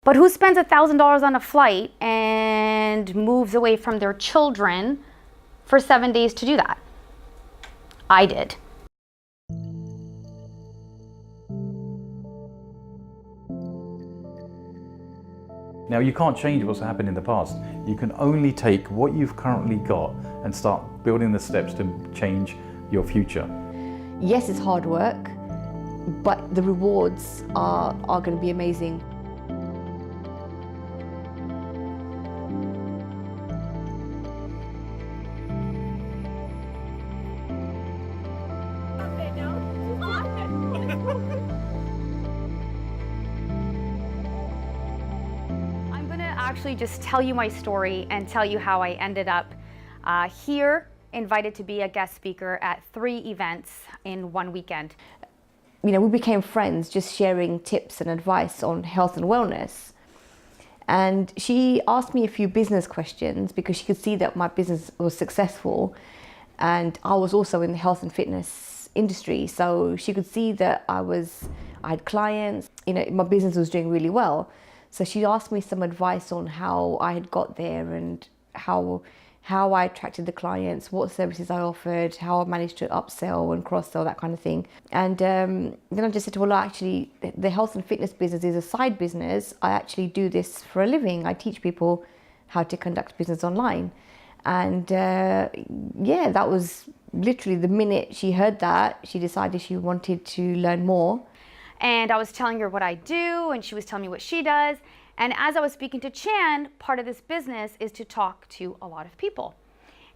But who spends $1,000 on a flight and moves away from their children for 7 days to do that? I did. Now, you can't change what's happened in the past. You can only take what you've currently got and start building the steps to change your future. Yes, it's hard work, but the rewards are going to be amazing. Actually just tell you my story and tell you how I ended up here, invited to be a guest speaker at 3 events in one weekend. You know, we became friends just sharing tips and advice on health and wellness. And she asked me a few business questions because she could see that my business was successful, and I was also in the health and fitness industry, so she could see that I had clients, you know, my business was doing really well. So she asked me some advice on how I had got there and how I attracted the clients, what services I offered, how I managed to upsell and cross-sell, that kind of thing. And then I just said, well, actually, the health and fitness business is a side business. I actually do this for a living. I teach people how to conduct business online. And yeah, that was literally the minute she heard that, she decided she wanted to learn more. And I was telling her what I do, and she was telling me what she does. And as I was speaking to Chan, part of this business is to talk to a lot of people.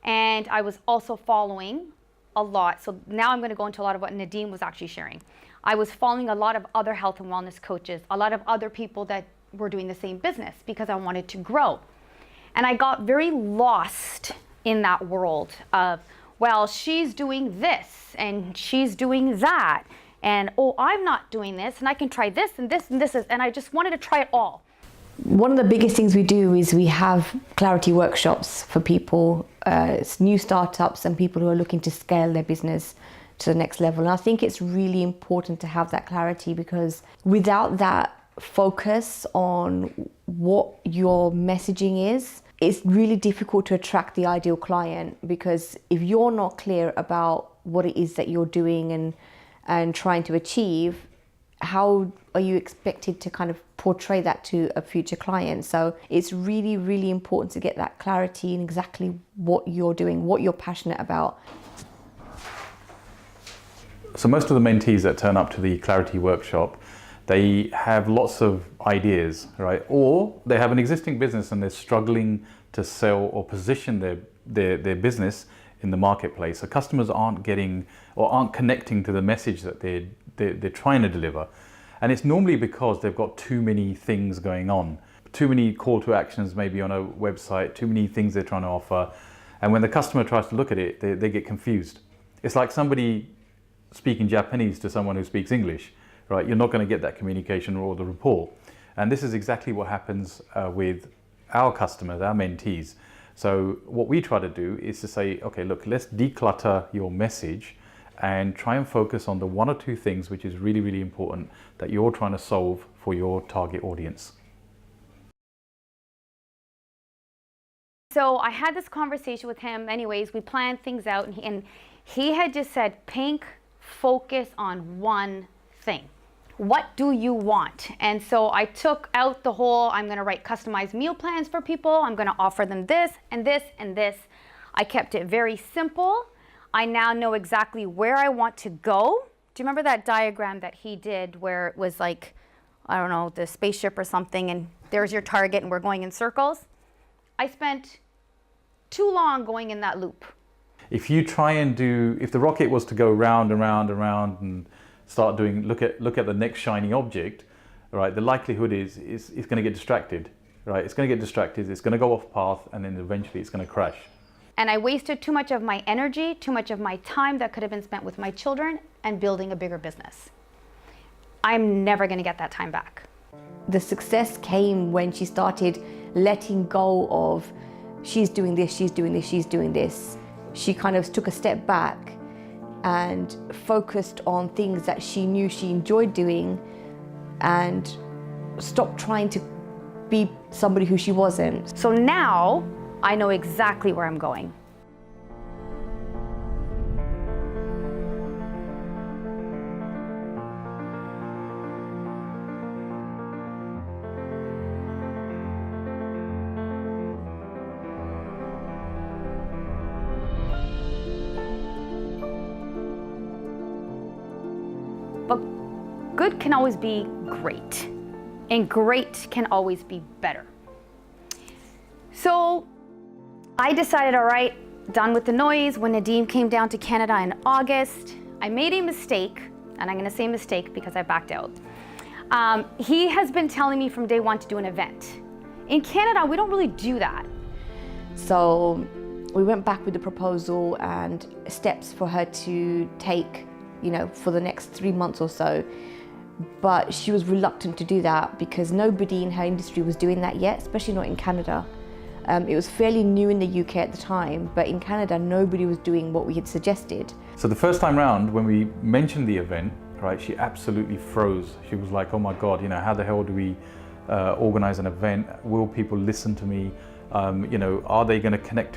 And I was also following a lot. So now I'm going to go into a lot of what Nadine was actually sharing. I was following a lot of other health and wellness coaches, a lot of other people that were doing the same business because I wanted to grow. And I got very lost in that world of, well, she's doing this and she's doing that. And, oh, I'm not doing this, and I can try this and this and this, and I just wanted to try it all. One of the biggest things we do is we have clarity workshops for people, new startups and people who are looking to scale their business to the next level. And I think it's really important to have that clarity, because without that focus on what your messaging is, it's really difficult to attract the ideal client, because if you're not clear about what it is that you're doing and trying to achieve, how are you expected to kind of portray that to a future client? So it's really, really important to get that clarity in exactly what you're doing, what you're passionate about. So most of the mentees that turn up to the Clarity Workshop, they have lots of ideas, right? Or they have an existing business and they're struggling to sell or position their business in the marketplace. So customers aren't getting or aren't connecting to the message that they're trying to deliver. And it's normally because they've got too many things going on, too many call to actions maybe on a website, too many things they're trying to offer. And when the customer tries to look at it, they get confused. It's like somebody speaking Japanese to someone who speaks English, right? You're not going to get that communication or the rapport. And this is exactly what happens with our customers, our mentees. So what we try to do is to say, okay, look, let's declutter your message and try and focus on the 1 or 2 things which is really, really important that you're trying to solve for your target audience. So I had this conversation with him. Anyways, we planned things out, and he had just said, Pink, focus on one thing. What do you want? And so I took out the whole, I'm going to write customized meal plans for people. I'm going to offer them this and this and this. I kept it very simple. I now know exactly where I want to go. Do you remember that diagram that he did where it was like, I don't know, the spaceship or something, and there's your target and we're going in circles? I spent too long going in that loop. If you try and if the rocket was to go round and round and round and start doing, look at the next shiny object, right, the likelihood is it's going to get distracted, right? It's going to get distracted, it's going to go off path, and then eventually it's going to crash. And I wasted too much of my energy, too much of my time that could have been spent with my children and building a bigger business. I'm never going to get that time back. The success came when she started letting go of, she's doing this, she's doing this, she's doing this. She kind of took a step back and focused on things that she knew she enjoyed doing, and stopped trying to be somebody who she wasn't. So now I know exactly where I'm going. But good can always be great, and great can always be better. So I decided, all right, done with the noise. When Nadeem came down to Canada in August, I made a mistake, and I'm gonna say mistake because I backed out. He has been telling me from day one to do an event. In Canada, we don't really do that. So we went back with the proposal and steps for her to take, for the next 3 months or so. But she was reluctant to do that because nobody in her industry was doing that yet, especially not in Canada. It was fairly new in the UK at the time, but in Canada, nobody was doing what we had suggested. So the first time round, when we mentioned the event, right, she absolutely froze. She was like, oh my God, how the hell do we organize an event? Will people listen to me? Are they going to connect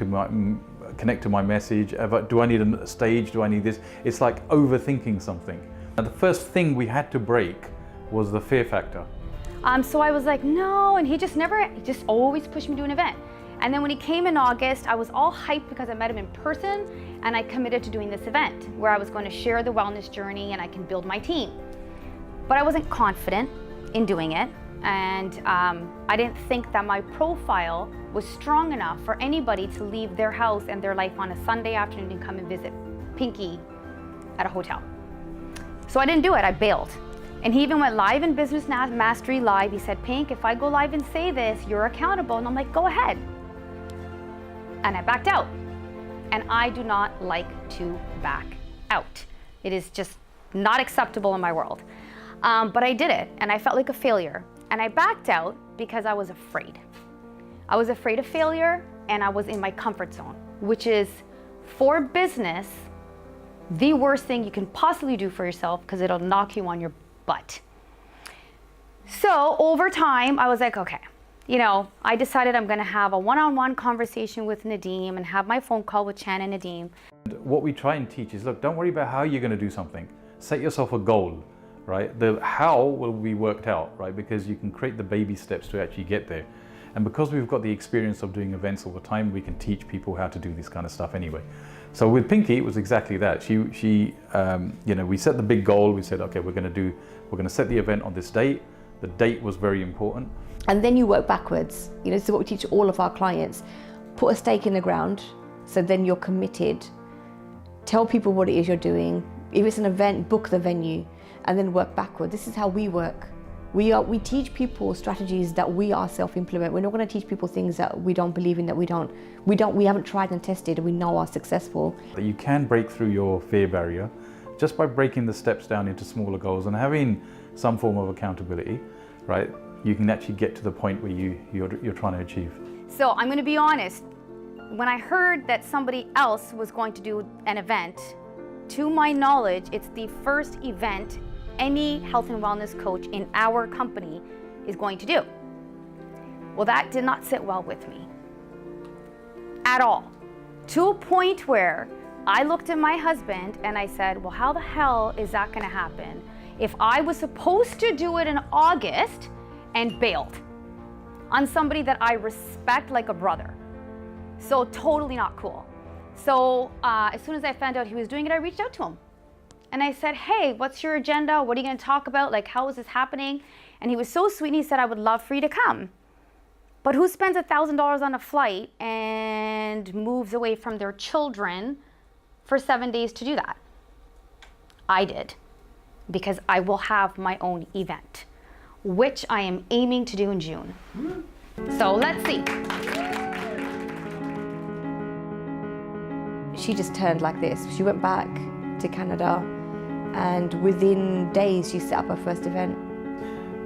to my message? Do I need a stage? Do I need this? It's like overthinking something. And the first thing we had to break was the fear factor. So I was like, no, and he just always pushed me to an event. And then when he came in August, I was all hyped because I met him in person, and I committed to doing this event where I was going to share the wellness journey and I can build my team. But I wasn't confident in doing it, and I didn't think that my profile was strong enough for anybody to leave their house and their life on a Sunday afternoon and come and visit Pinky at a hotel. So I didn't do it, I bailed. And he even went live in Business Mastery Live. He said, Pink, if I go live and say this, you're accountable. And I'm like, go ahead. And I backed out. And I do not like to back out. It is just not acceptable in my world. But I did it, and I felt like a failure. And I backed out because I was afraid. I was afraid of failure, and I was in my comfort zone, which is, for business, the worst thing you can possibly do for yourself because it'll knock you on your butt. So over time, I was like, okay, I decided I'm gonna have a one-on-one conversation with Nadeem and have my phone call with Chan and Nadeem. What we try and teach is, look, don't worry about how you're gonna do something. Set yourself a goal, right? The how will be worked out, right? Because you can create the baby steps to actually get there. And because we've got the experience of doing events all the time, we can teach people how to do this kind of stuff anyway. So with Pinky, it was exactly that. We set the big goal. We said, okay, we're going to set the event on this date. The date was very important. And then you work backwards. This is what we teach all of our clients. Put a stake in the ground, so then you're committed. Tell people what it is you're doing. If it's an event, book the venue, and then work backward. This is how we work. We teach people strategies that we ourselves implement. We're not going to teach people things that we don't believe in, that we haven't tried and tested, and we know are successful. You can break through your fear barrier just by breaking the steps down into smaller goals and having some form of accountability, right? You can actually get to the point where you're trying to achieve. So I'm going to be honest. When I heard that somebody else was going to do an event, to my knowledge, it's the first event any health and wellness coach in our company is going to do. Well, that did not sit well with me at all. To a point where I looked at my husband and I said, well, how the hell is that gonna happen if I was supposed to do it in August and bailed on somebody that I respect like a brother? So totally not cool. So as soon as I found out he was doing it, I reached out to him. And I said, hey, what's your agenda? What are you going to talk about? Like, how is this happening? And he was so sweet, and he said, I would love for you to come. But who spends $1,000 on a flight and moves away from their children for 7 days to do that? I did, because I will have my own event, which I am aiming to do in June. So let's see. She just turned like this. She went back to Canada, and within days she set up her first event.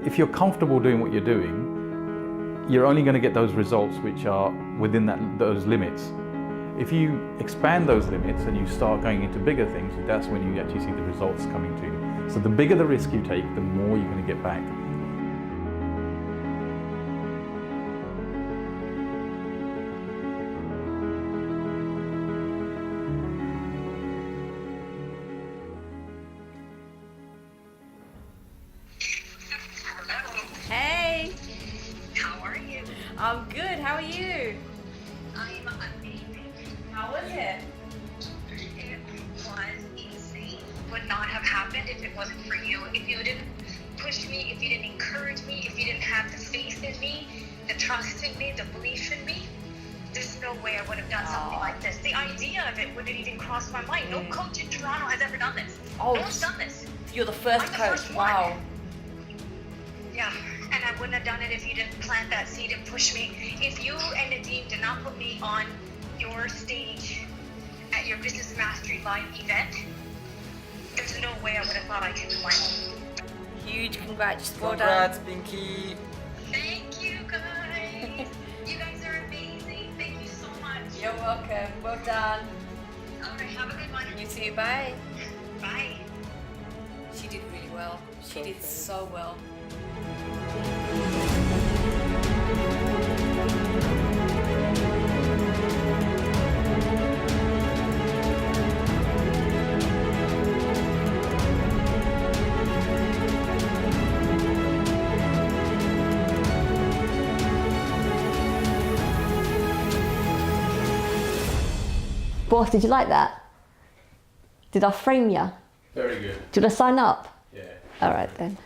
If you're comfortable doing what you're doing, you're only going to get those results which are within those limits. If you expand those limits and you start going into bigger things, that's when you actually see the results coming to you. So the bigger the risk you take, the more you're going to get back. I'm good. How are you? I'm amazing. How was it? It was insane. Would not have happened if it wasn't for you. If you didn't push me, if you didn't encourage me, if you didn't have the faith in me, the trust in me, the belief in me, there's no way I would have done something like this. The idea of it wouldn't even cross my mind. No coach in Toronto has ever done this. Oh, no one's done this. You're the first I'm the coach. first one. Wow. Yeah, and I wouldn't have done it if you didn't plant that seed and push me. If you and Nadeem did not put me on your stage at your Business Mastery Live event, there's no way I would have thought I could win. Huge congrats. Well done. Congrats, Pinky. Thank you guys. You guys are amazing. Thank you so much. You're welcome. Well done. All right, have a good one. You too. Bye. Bye. She did really well. She did so well. Boss, did you like that? Did I frame you? Very good. Do you want to sign up? Yeah. All right then.